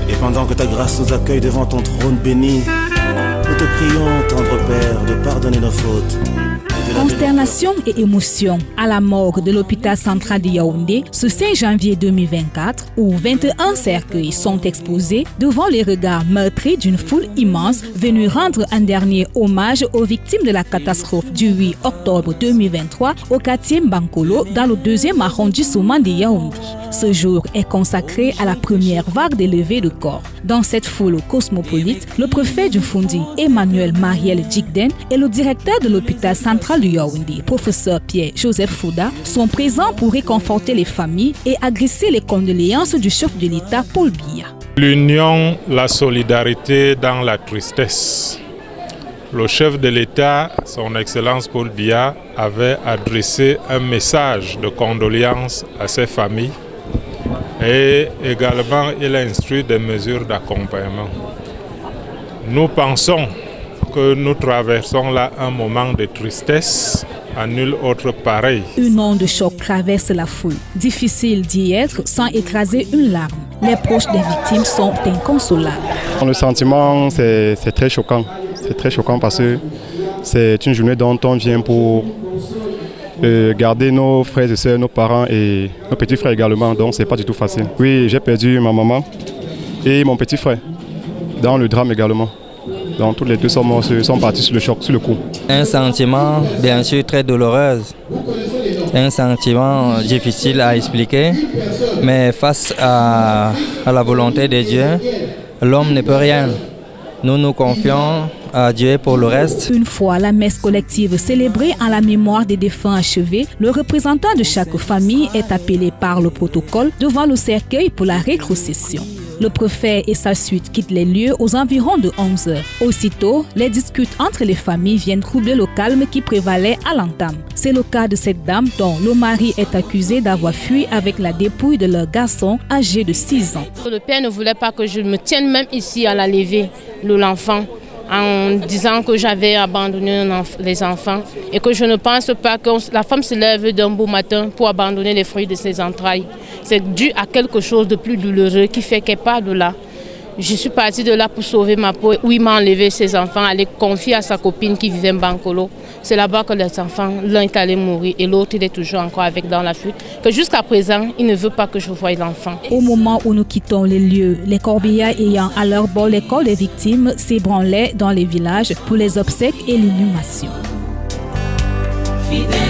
Et pendant que ta grâce nous accueille devant ton trône béni, nous te prions, tendre Père, de pardonner nos fautes. Consternation et émotion à la morgue de l'hôpital central de Yaoundé ce 5 janvier 2024 où 21 cercueils sont exposés devant les regards meurtris d'une foule immense venue rendre un dernier hommage aux victimes de la catastrophe du 8 octobre 2023 au quartier Mbankolo dans le 2e arrondissement de Yaoundé. Ce jour est consacré à la première vague des levées de corps. Dans cette foule cosmopolite, le préfet du Fundi, Emmanuel Mariel Djigden, et le directeur de l'hôpital central de Yaoundé, professeur Pierre-Joseph Fouda, sont présents pour réconforter les familles et adresser les condoléances du chef de l'État, Paul Biya. L'union, la solidarité dans la tristesse. Le chef de l'État, son Excellence Paul Biya, avait adressé un message de condoléances à ses familles et également il a instruit des mesures d'accompagnement. Nous pensons que nous traversons là un moment de tristesse à nul autre pareil. Une onde de choc traverse la foule. Difficile d'y être sans écraser une larme. Les proches des victimes sont inconsolables. Le sentiment, c'est très choquant. C'est très choquant parce que c'est une journée dont on vient pour garder nos frères et sœurs, nos parents et nos petits frères également. Donc c'est pas du tout facile. Oui, j'ai perdu ma maman et mon petit frère dans le drame également. Donc tous les deux sont partis sur le choc, sur le coup. Un sentiment bien sûr très douloureux. Un sentiment difficile à expliquer, mais face à la volonté de Dieu, l'homme ne peut rien. Nous nous confions à Dieu pour le reste. Une fois la messe collective célébrée en la mémoire des défunts achevée, le représentant de chaque famille est appelé par le protocole devant le cercueil pour la rétrocession. Le préfet et sa suite quittent les lieux aux environs de 11 heures. Aussitôt, les disputes entre les familles viennent troubler le calme qui prévalait à l'entame. C'est le cas de cette dame dont le mari est accusé d'avoir fui avec la dépouille de leur garçon âgé de 6 ans. Le père ne voulait pas que je me tienne même ici à la levée de l'enfant, en disant que j'avais abandonné les enfants et que je ne pense pas que la femme se lève d'un beau matin pour abandonner les fruits de ses entrailles. C'est dû à quelque chose de plus douloureux qui fait qu'elle part de là. Je suis partie de là pour sauver ma peau où il m'a enlevé ses enfants, aller confier à sa copine qui vivait en Bankolo. C'est là-bas que les enfants, l'un est allé mourir et l'autre il est toujours encore avec dans la fuite. Que jusqu'à présent, il ne veut pas que je voie l'enfant. Au moment où nous quittons les lieux, les corbillards ayant à leur bord les corps des victimes s'ébranlaient dans les villages pour les obsèques et l'inhumation. Fidèle.